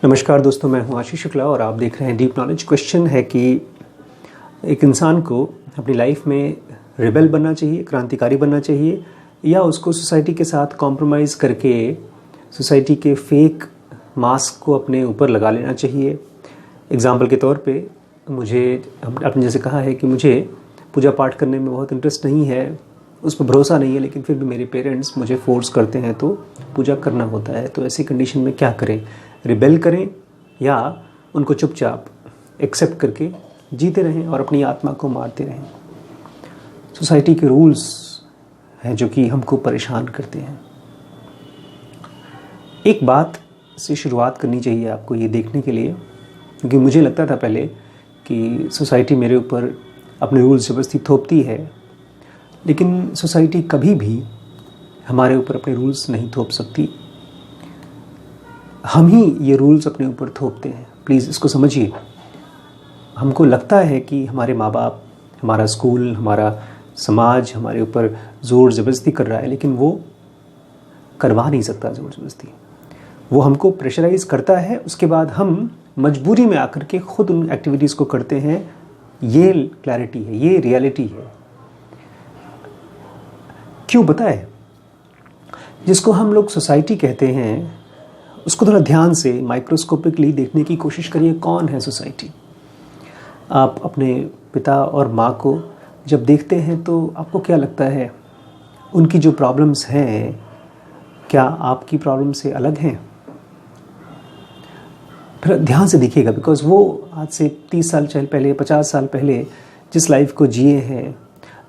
नमस्कार दोस्तों, मैं हूं आशीष शुक्ला और आप देख रहे हैं डीप नॉलेज। क्वेश्चन है कि एक इंसान को अपनी लाइफ में रिबेल बनना चाहिए, क्रांतिकारी बनना चाहिए, या उसको सोसाइटी के साथ कॉम्प्रोमाइज़ करके सोसाइटी के फेक मास्क को अपने ऊपर लगा लेना चाहिए। एग्जाम्पल के तौर पे आपने जैसे कहा है कि मुझे पूजा पाठ करने में बहुत इंटरेस्ट नहीं है, उस पर भरोसा नहीं है, लेकिन फिर भी मेरे पेरेंट्स मुझे फोर्स करते हैं तो पूजा करना होता है। तो ऐसी कंडीशन में क्या करें? रिबेल करें या उनको चुपचाप एक्सेप्ट करके जीते रहें और अपनी आत्मा को मारते रहें? सोसाइटी के रूल्स हैं जो कि हमको परेशान करते हैं। एक बात से शुरुआत करनी चाहिए आपको ये देखने के लिए, क्योंकि मुझे लगता था पहले कि सोसाइटी मेरे ऊपर अपने रूल्स ज़बरदस्ती थोपती है, लेकिन सोसाइटी कभी भी हमारे ऊपर अपने रूल्स नहीं थोप सकती। हम ही ये रूल्स अपने ऊपर थोपते हैं। प्लीज़ इसको समझिए। हमको लगता है कि हमारे माँ बाप, हमारा स्कूल, हमारा समाज हमारे ऊपर ज़ोर ज़बरदस्ती कर रहा है, लेकिन वो करवा नहीं सकता ज़ोर ज़बरदस्ती। वो हमको प्रेशराइज़ करता है, उसके बाद हम मजबूरी में आकर के ख़ुद उन एक्टिविटीज़ को करते हैं। ये क्लैरिटी है, ये रियलिटी है। क्यों बताए? जिसको हम लोग सोसाइटी कहते हैं, उसको थोड़ा ध्यान से माइक्रोस्कोपिकली देखने की कोशिश करिए। कौन है सोसाइटी? आप अपने पिता और माँ को जब देखते हैं तो आपको क्या लगता है? उनकी जो प्रॉब्लम्स हैं, क्या आपकी प्रॉब्लम से अलग हैं? फिर ध्यान से देखिएगा, बिकॉज़ वो आज से 30 साल पहले, 50 साल पहले जिस लाइफ को जिए हैं,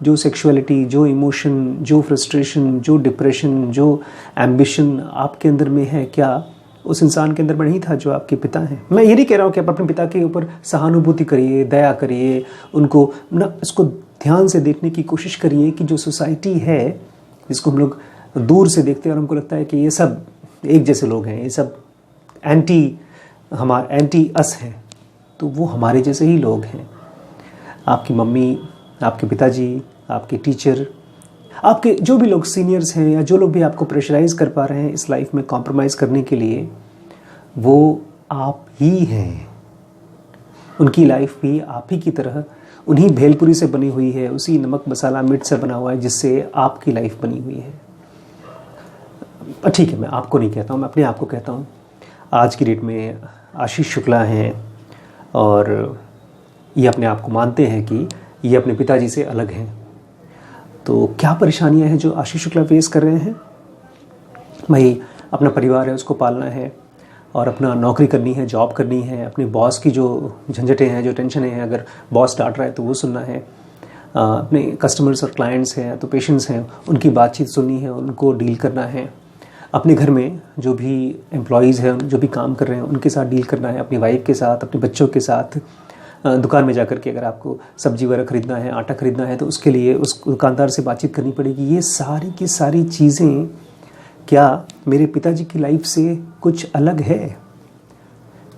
जो सेक्सुअलिटी, जो इमोशन, जो फ्रस्ट्रेशन, जो डिप्रेशन, जो एम्बिशन आपके अंदर में है, क्या उस इंसान के अंदर में नहीं था जो आपके पिता हैं? मैं ये नहीं कह रहा हूँ कि आप अपने पिता के ऊपर सहानुभूति करिए, दया करिए, उनको ना, इसको ध्यान से देखने की कोशिश करिए कि जो सोसाइटी है, जिसको हम लोग दूर से देखते हैं और हमको लगता है कि ये सब एक जैसे लोग हैं, ये सब एंटी अस हैं, तो वो हमारे जैसे ही लोग हैं। आपकी मम्मी, आपके पिताजी, आपके टीचर, आपके जो भी लोग सीनियर्स हैं, या जो लोग भी आपको प्रेशराइज़ कर पा रहे हैं इस लाइफ में कॉम्प्रोमाइज़ करने के लिए, वो आप ही हैं। उनकी लाइफ भी आप ही की तरह उन्हीं भेलपुरी से बनी हुई है, उसी नमक मसाला मिर्च से बना हुआ है जिससे आपकी लाइफ बनी हुई है। ठीक है, मैं आपको नहीं कहता हूँ, मैं अपने आप को कहता हूँ। आज की डेट में आशीष शुक्ला हैं और ये अपने आप को मानते हैं कि ये अपने पिताजी से अलग हैं। तो क्या परेशानियां हैं जो आशीष शुक्ला फेस कर रहे हैं? भाई, अपना परिवार है, उसको पालना है, और अपना नौकरी करनी है, जॉब करनी है, अपने बॉस की जो झंझटें हैं, जो टेंशन है, अगर बॉस डांट रहा है तो वो सुनना है, अपने कस्टमर्स और क्लाइंट्स हैं तो पेशेंट्स हैं, उनकी बातचीत सुननी है, उनको डील करना है, अपने घर में जो भी एम्प्लॉयज़ हैं, जो भी काम कर रहे हैं, उनके साथ डील करना है, अपनी वाइफ के साथ, अपने बच्चों के साथ। दुकान में जाकर के अगर आपको सब्जी वगैरह ख़रीदना है, आटा ख़रीदना है, तो उसके लिए उस दुकानदार से बातचीत करनी पड़ेगी। ये सारी की सारी चीज़ें क्या मेरे पिताजी की लाइफ से कुछ अलग है?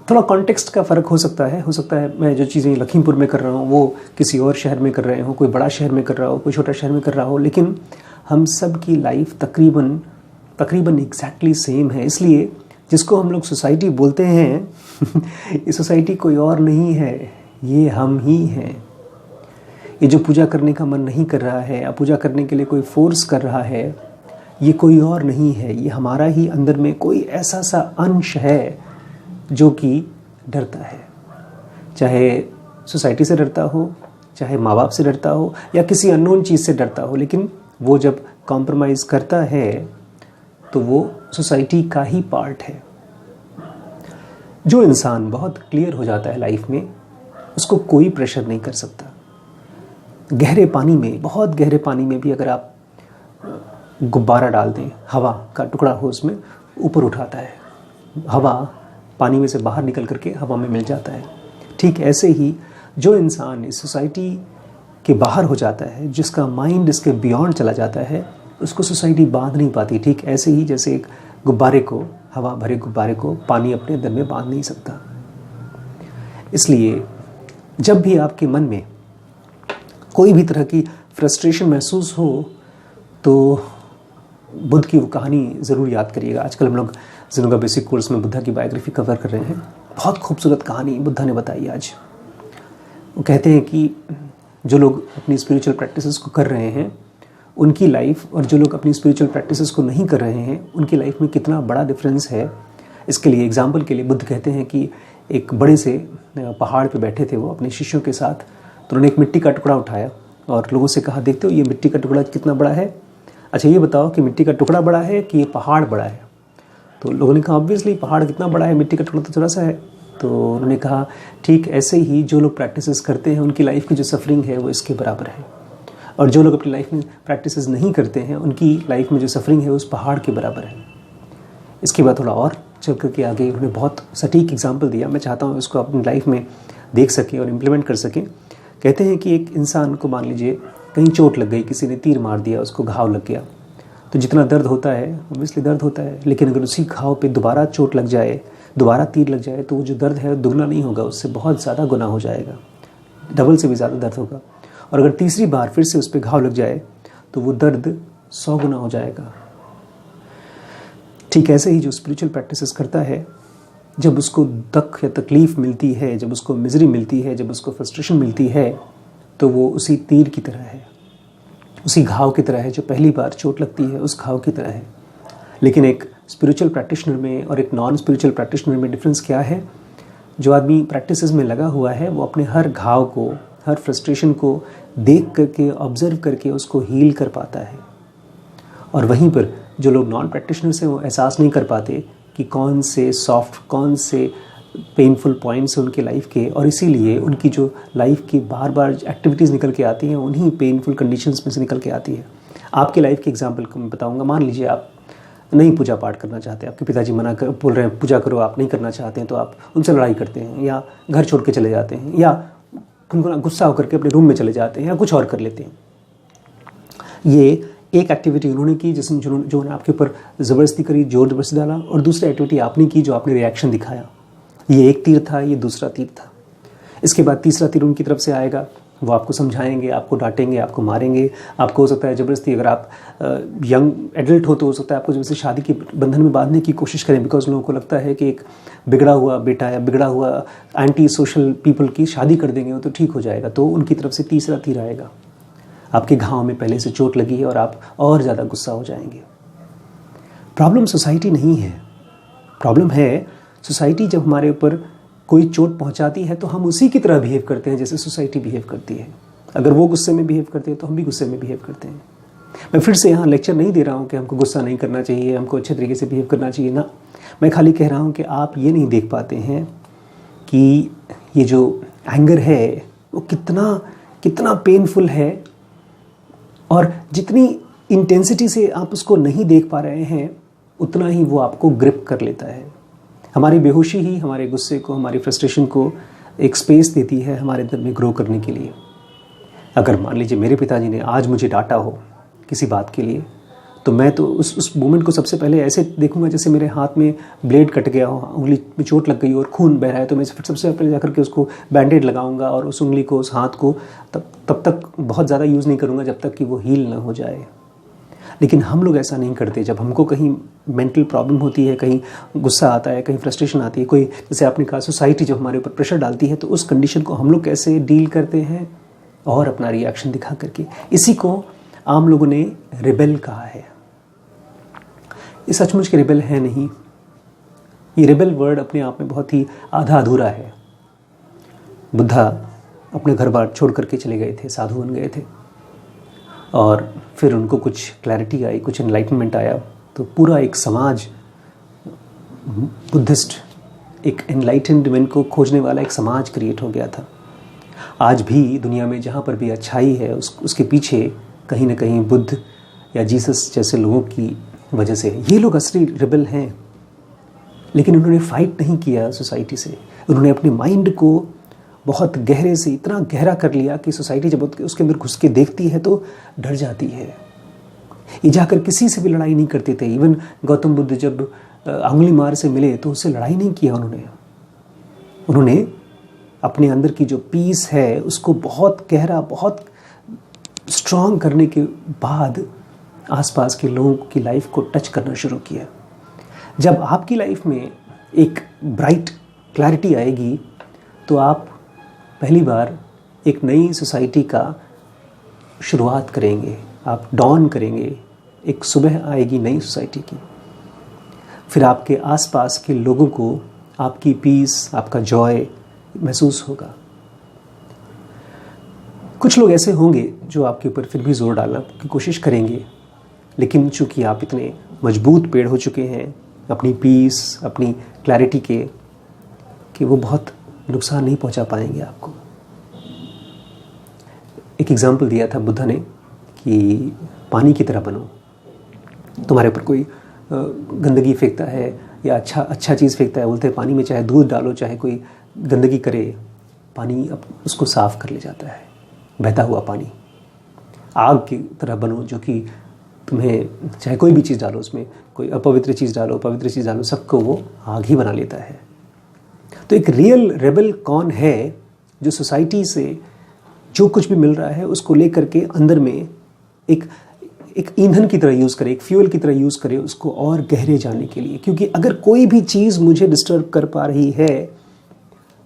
थोड़ा कॉन्टेक्स्ट का फ़र्क हो सकता है मैं जो चीज़ें लखीमपुर में कर रहा हूँ वो किसी और शहर में कर रहे हो, कोई बड़ा शहर में कर रहा हो, कोई छोटा शहर में कर रहा हो, लेकिन हम सब की लाइफ तकरीबन एग्जैक्टली सेम है। इसलिए जिसको हम लोग सोसाइटी बोलते हैं ये सोसाइटी कोई और नहीं है, ये हम ही हैं। ये जो पूजा करने का मन नहीं कर रहा है या पूजा करने के लिए कोई फोर्स कर रहा है, ये कोई और नहीं है, ये हमारा ही अंदर में कोई ऐसा सा अंश है जो कि डरता है। चाहे सोसाइटी से डरता हो, चाहे माँ बाप से डरता हो, या किसी अननोन चीज़ से डरता हो, लेकिन वो जब कॉम्प्रोमाइज़ करता है तो वो सोसाइटी का ही पार्ट है। जो इंसान बहुत क्लियर हो जाता है लाइफ में, उसको कोई प्रेशर नहीं कर सकता। गहरे पानी में, बहुत गहरे पानी में भी अगर आप गुब्बारा डाल दें, हवा का टुकड़ा हो, उसमें ऊपर उठाता है, हवा पानी में से बाहर निकल करके हवा में मिल जाता है। ठीक ऐसे ही जो इंसान इस सोसाइटी के बाहर हो जाता है, जिसका माइंड इसके बियॉन्ड चला जाता है, उसको सोसाइटी बांध नहीं पाती। ठीक ऐसे ही जैसे एक गुब्बारे को, हवा भरे गुब्बारे को पानी अपने अंदर में बांध नहीं सकता। इसलिए जब भी आपके मन में कोई भी तरह की फ्रस्ट्रेशन महसूस हो, तो बुद्ध की वो कहानी ज़रूर याद करिएगा। आजकल हम लोग ज़ेनोगा बेसिक कोर्स में बुद्धा की बायोग्राफी कवर कर रहे हैं। बहुत खूबसूरत कहानी बुद्धा ने बताई आज। वो कहते हैं कि जो लोग अपनी स्पिरिचुअल प्रैक्टिसेस को कर रहे हैं उनकी लाइफ और जो लोग अपनी स्पिरिचुअल प्रैक्टिसेस को नहीं कर रहे हैं उनकी लाइफ में कितना बड़ा डिफरेंस है। इसके लिए एग्जाम्पल के लिए बुद्ध कहते हैं कि एक बड़े से पहाड़ पे बैठे थे वो अपने शिष्यों के साथ, तो उन्होंने एक मिट्टी का टुकड़ा उठाया और लोगों से कहा, देखते हो ये मिट्टी का टुकड़ा कितना बड़ा है, अच्छा ये बताओ कि मिट्टी का टुकड़ा बड़ा है कि ये पहाड़ बड़ा है। तो लोगों ने कहा ऑब्वियसली पहाड़ कितना बड़ा है, मिट्टी का टुकड़ा तो थोड़ा सा है। तो उन्होंने कहा ठीक ऐसे ही जो लोग प्रैक्टिसेस करते हैं उनकी लाइफ की जो सफरिंग है वो इसके बराबर है, और जो लोग अपनी लाइफ में प्रैक्टिसेस नहीं करते हैं उनकी लाइफ में जो सफरिंग है उस पहाड़ के बराबर है। इसके बाद थोड़ा और चल करके आगे उन्होंने बहुत सटीक एग्जाम्पल दिया। मैं चाहता हूँ इसको अपनी लाइफ में देख सकें और इम्प्लीमेंट कर सकें। कहते हैं कि एक इंसान को मान लीजिए कहीं चोट लग गई, किसी ने तीर मार दिया, उसको घाव लग गया, तो जितना दर्द होता है ऑब्वियसली दर्द होता है, लेकिन अगर उसी घाव पे दोबारा चोट लग जाए, दोबारा तीर लग जाए, तो वो जो दर्द है दुगना नहीं होगा, उससे बहुत ज़्यादा गुना हो जाएगा, डबल से भी ज़्यादा दर्द होगा। और अगर तीसरी बार फिर से उस पर घाव लग जाए तो वो दर्द 100 गुना हो जाएगा। ठीक ऐसे ही जो स्पिरिचुअल प्रैक्टिसेस करता है, जब उसको दुख या तकलीफ़ मिलती है, जब उसको मिजरी मिलती है, जब उसको फ्रस्ट्रेशन मिलती है, तो वो उसी तीर की तरह है, उसी घाव की तरह है जो पहली बार चोट लगती है उस घाव की तरह है। लेकिन एक स्पिरिचुअल प्रैक्टिशनर में और एक नॉन स्पिरिचुअल प्रैक्टिशनर में डिफरेंस क्या है? जो आदमी प्रैक्टिसेस में लगा हुआ है वो अपने हर घाव को, हर फ्रस्ट्रेशन को देख करके, ऑब्जर्व करके उसको हील कर पाता है। और वहीं पर जो लोग नॉन प्रैक्टिशनर्स हैं वो एहसास नहीं कर पाते कि कौन से सॉफ्ट, कौन से पेनफुल पॉइंट्स हैं उनके लाइफ के, और इसीलिए उनकी जो लाइफ की बार बार एक्टिविटीज़ निकल के आती हैं उन्हीं पेनफुल कंडीशंस में से निकल के आती है। आपके लाइफ के एग्जांपल को मैं बताऊंगा। मान लीजिए आप नहीं पूजा पाठ करना चाहते, आपके पिताजी बोल रहे हैं पूजा करो, आप नहीं करना चाहते हैं, तो आप उनसे लड़ाई करते हैं या घर छोड़ के चले जाते हैं या उनको गुस्सा होकर के अपने रूम में चले जाते हैं या कुछ और कर लेते हैं। ये एक एक्टिविटी उन्होंने की जिसमें जो उन्होंने आपके ऊपर ज़बरदस्ती करी, जोर जबरदस्ती डाला, और दूसरी एक्टिविटी आपने की जो आपने रिएक्शन दिखाया। ये एक तीर था, ये दूसरा तीर था। इसके बाद तीसरा तीर उनकी तरफ से आएगा, वो आपको समझाएंगे, आपको डांटेंगे, आपको मारेंगे, आपको हो सकता है ज़बरदस्ती, अगर आप यंग एडल्ट हो तो हो सकता है आपको जैसे शादी के बंधन में बांधने की कोशिश करें, बिकॉज लोगों को लगता है कि एक बिगड़ा हुआ बेटा या बिगड़ा हुआ एंटी सोशल पीपल की शादी कर देंगे वो तो ठीक हो जाएगा। तो उनकी तरफ से तीसरा तीर आएगा। आपके घाव में पहले से चोट लगी है और आप और ज़्यादा गुस्सा हो जाएंगे। प्रॉब्लम सोसाइटी नहीं है, प्रॉब्लम है सोसाइटी जब हमारे ऊपर कोई चोट पहुंचाती है तो हम उसी की तरह बिहेव करते हैं जैसे सोसाइटी बिहेव करती है। अगर वो गुस्से में बिहेव करते हैं तो हम भी गुस्से में बिहेव करते हैं। मैं फिर से यहाँ लेक्चर नहीं दे रहा हूँ कि हमको गुस्सा नहीं करना चाहिए, हमको अच्छे तरीके से बिहेव करना चाहिए ना। मैं खाली कह रहा हूँ कि आप ये नहीं देख पाते हैं कि ये जो एंगर है वो कितना पेनफुल है, और जितनी इंटेंसिटी से आप उसको नहीं देख पा रहे हैं उतना ही वो आपको ग्रिप कर लेता है। हमारी बेहोशी ही हमारे गुस्से को, हमारी फ्रस्ट्रेशन को एक स्पेस देती है हमारे अंदर में ग्रो करने के लिए। अगर मान लीजिए मेरे पिताजी ने आज मुझे डांटा हो किसी बात के लिए, तो मैं तो उस मोमेंट को सबसे पहले ऐसे देखूंगा जैसे मेरे हाथ में ब्लेड कट गया हो, उंगली में चोट लग गई हो और खून बह रहा है, तो मैं सबसे पहले जाकर के उसको बैंडेड लगाऊंगा और उस उंगली को, उस हाथ को तब तक बहुत ज़्यादा यूज़ नहीं करूँगा जब तक कि वो हील ना हो जाए। लेकिन हम लोग ऐसा नहीं करते। जब हमको कहीं मेंटल प्रॉब्लम होती है, कहीं गुस्सा आता है, कहीं फ्रस्ट्रेशन आती है, कोई जैसे आपने कहा सोसाइटी जब हमारे ऊपर प्रेशर डालती है, तो उस कंडीशन को हम लोग कैसे डील करते हैं और अपना रिएक्शन दिखा करके। इसी को आम लोगों ने रिबेल कहा है। ये सचमुच के रिबेल है नहीं। ये रिबेल वर्ड अपने आप में बहुत ही आधा अधूरा है। बुद्धा अपने घर बार छोड़ करके चले गए थे, साधु बन गए थे, और फिर उनको कुछ क्लैरिटी आई, कुछ एनलाइटनमेंट आया, तो पूरा एक समाज, बुद्धिस्ट एक एनलाइटेंड मैन को खोजने वाला एक समाज क्रिएट हो गया था। आज भी दुनिया में जहाँ पर भी अच्छाई है उसके पीछे कहीं ना कहीं बुद्ध या जीसस जैसे लोगों की वजह से। ये लोग असली रिबेल हैं, लेकिन उन्होंने फाइट नहीं किया सोसाइटी से। उन्होंने अपने माइंड को बहुत गहरे से इतना गहरा कर लिया कि सोसाइटी जब उसके अंदर घुस के देखती है तो डर जाती है। ये जाकर किसी से भी लड़ाई नहीं करते थे। इवन गौतम बुद्ध जब अंगुलीमाल से मिले तो उससे लड़ाई नहीं किया उन्होंने अपने अंदर की जो पीस है उसको बहुत गहरा, बहुत स्ट्रांग करने के बाद आसपास के लोगों की लाइफ को टच करना शुरू किया। जब आपकी लाइफ में एक ब्राइट क्लैरिटी आएगी तो आप पहली बार एक नई सोसाइटी का शुरुआत करेंगे, आप डॉन करेंगे, एक सुबह आएगी नई सोसाइटी की। फिर आपके आसपास के लोगों को आपकी पीस, आपका जॉय महसूस होगा। कुछ लोग ऐसे होंगे जो आपके ऊपर फिर भी जोर डालना की कोशिश करेंगे, लेकिन चूंकि आप इतने मजबूत पेड़ हो चुके हैं अपनी पीस, अपनी क्लैरिटी के, कि वो बहुत नुकसान नहीं पहुंचा पाएंगे आपको। एक एग्जाम्पल दिया था बुद्धा ने कि पानी की तरह बनो। तुम्हारे ऊपर कोई गंदगी फेंकता है या अच्छा चीज़ फेंकता है, बोलते हैं पानी में चाहे दूध डालो, चाहे कोई गंदगी करे, पानी अब उसको साफ कर ले जाता है, बहता हुआ पानी। आग की तरह बनो, जो कि तुम्हें चाहे कोई भी चीज़ डालो, उसमें कोई अपवित्र चीज़ डालो, पवित्र चीज़ डालो, सबको वो आग ही बना लेता है। तो एक रियल रेबल कौन है जो सोसाइटी से जो कुछ भी मिल रहा है उसको लेकर के अंदर में एक ईंधन की तरह यूज़ करे, एक फ्यूल की तरह यूज़ करे उसको और गहरे जाने के लिए। क्योंकि अगर कोई भी चीज़ मुझे डिस्टर्ब कर पा रही है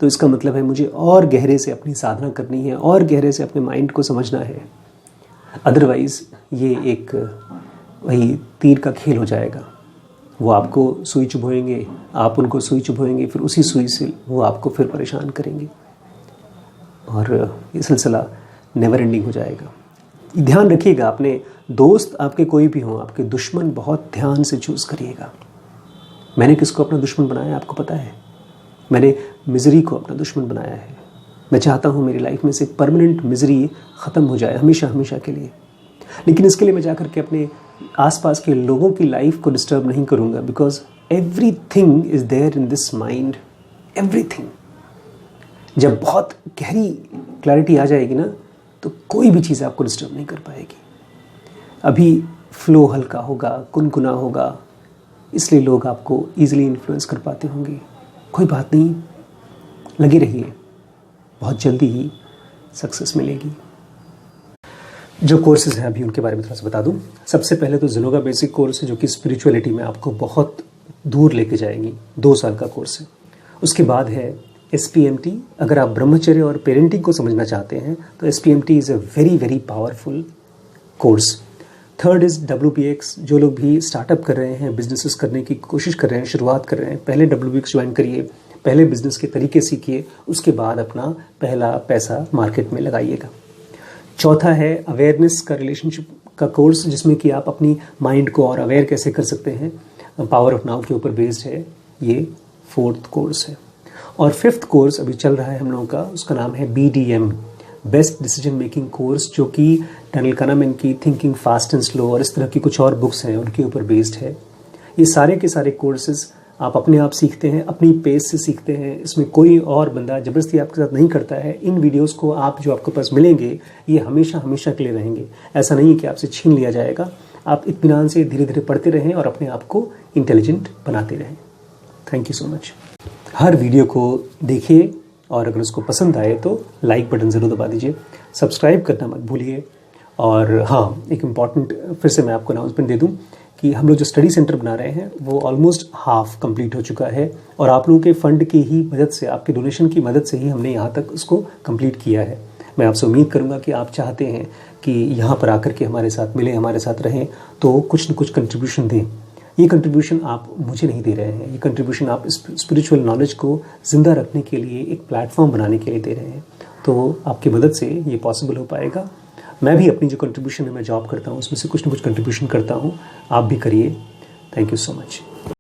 तो इसका मतलब है मुझे और गहरे से अपनी साधना करनी है, और गहरे से अपने माइंड को समझना है। अदरवाइज़ ये एक वही तीर का खेल हो जाएगा। वो आपको सुई चुभोएंगे, आप उनको सुई चुभोएंगे, फिर उसी सुई से वो आपको फिर परेशान करेंगे और ये सिलसिला नेवर एंडिंग हो जाएगा। ध्यान रखिएगा, अपने दोस्त आपके कोई भी हों, आपके दुश्मन बहुत ध्यान से चूज़ करिएगा। मैंने किसको अपना दुश्मन बनाया आपको पता है? मैंने मिज़री को अपना दुश्मन बनाया है। मैं चाहता हूँ मेरी लाइफ में से परमानेंट मिज़री ख़त्म हो जाए हमेशा हमेशा के लिए। लेकिन इसके लिए मैं जाकर के अपने आसपास के लोगों की लाइफ को डिस्टर्ब नहीं करूँगा, because everything is there in this mind, everything. जब बहुत गहरी क्लैरिटी आ जाएगी ना तो कोई भी चीज़ आपको डिस्टर्ब नहीं कर पाएगी। अभी फ्लो हल्का होगा, कुनकुना होगा, इसलिए लोग आपको ईजिली इन्फ्लुएंस कर पाते होंगे। कोई बात नहीं, लगे रहिए, बहुत जल्दी ही सक्सेस मिलेगी। जो कोर्सेज हैं अभी उनके बारे में थोड़ा सा बता दूं। सबसे पहले तो जिनोगा बेसिक कोर्स है, जो कि स्पिरिचुअलिटी में आपको बहुत दूर लेके जाएगी, 2 साल का कोर्स है। उसके बाद है SPMT। अगर आप ब्रह्मचर्य और पेरेंटिंग को समझना चाहते हैं तो SPMT is a very very powerful course. Third is WBX। जो लोग भी स्टार्टअप कर रहे हैं, बिजनेसेस करने की कोशिश कर रहे हैं, शुरुआत कर रहे हैं, पहले WBX ज्वाइन करिए, पहले बिजनेस के तरीके सीखिए, उसके बाद अपना पहला पैसा मार्केट में लगाइएगा। चौथा है अवेयरनेस का रिलेशनशिप का कोर्स, जिसमें कि आप अपनी माइंड को और अवेयर कैसे कर सकते हैं, पावर ऑफ नाउ के ऊपर बेस्ड है। ये 4th कोर्स है। और 5th कोर्स अभी चल रहा है हम लोगों का, उसका नाम है BDM, best decision making course, जो कि डैनियल kahneman की थिंकिंग फास्ट एंड स्लो और इस तरह की कुछ और बुक्स हैं उनके ऊपर बेस्ड है। ये सारे के सारे कोर्सेज आप अपने आप सीखते हैं, अपनी पेस से सीखते हैं। इसमें कोई और बंदा ज़बरदस्ती आपके साथ नहीं करता है। इन वीडियोस को आप जो आपके पास मिलेंगे ये हमेशा हमेशा के लिए रहेंगे। ऐसा नहीं है कि आपसे छीन लिया जाएगा। आप इत्मीनान से धीरे धीरे पढ़ते रहें और अपने आप को इंटेलिजेंट बनाते रहें। Thank you so much. Her video को देखिए और अगर उसको पसंद आए तो लाइक बटन ज़रूर दबा दीजिए, सब्सक्राइब करना मत भूलिए। और हाँ, एक इम्पॉर्टेंट फिर से मैं आपको अनाउंसमेंट दे दूं कि हम लोग जो स्टडी सेंटर बना रहे हैं वो ऑलमोस्ट हाफ कंप्लीट हो चुका है और आप लोगों के फंड की ही मदद से, आपके डोनेशन की मदद से ही हमने यहाँ तक उसको कंप्लीट किया है। मैं आपसे उम्मीद करूँगा कि आप चाहते हैं कि यहाँ पर आकर के हमारे साथ मिलें, हमारे साथ रहें, तो कुछ न कुछ कंट्रीब्यूशन दें। ये कंट्रीब्यूशन आप मुझे नहीं दे रहे हैं, ये कंट्रीब्यूशन आप स्पिरिचुअल नॉलेज को ज़िंदा रखने के लिए, एक प्लेटफॉर्म बनाने के लिए दे रहे हैं। तो आपकी मदद से ये पॉसिबल हो पाएगा। मैं भी अपनी जो कंट्रीब्यूशन है, मैं जॉब करता हूँ, उसमें से कुछ न कुछ कंट्रीब्यूशन करता हूँ, आप भी करिए। Thank you so much.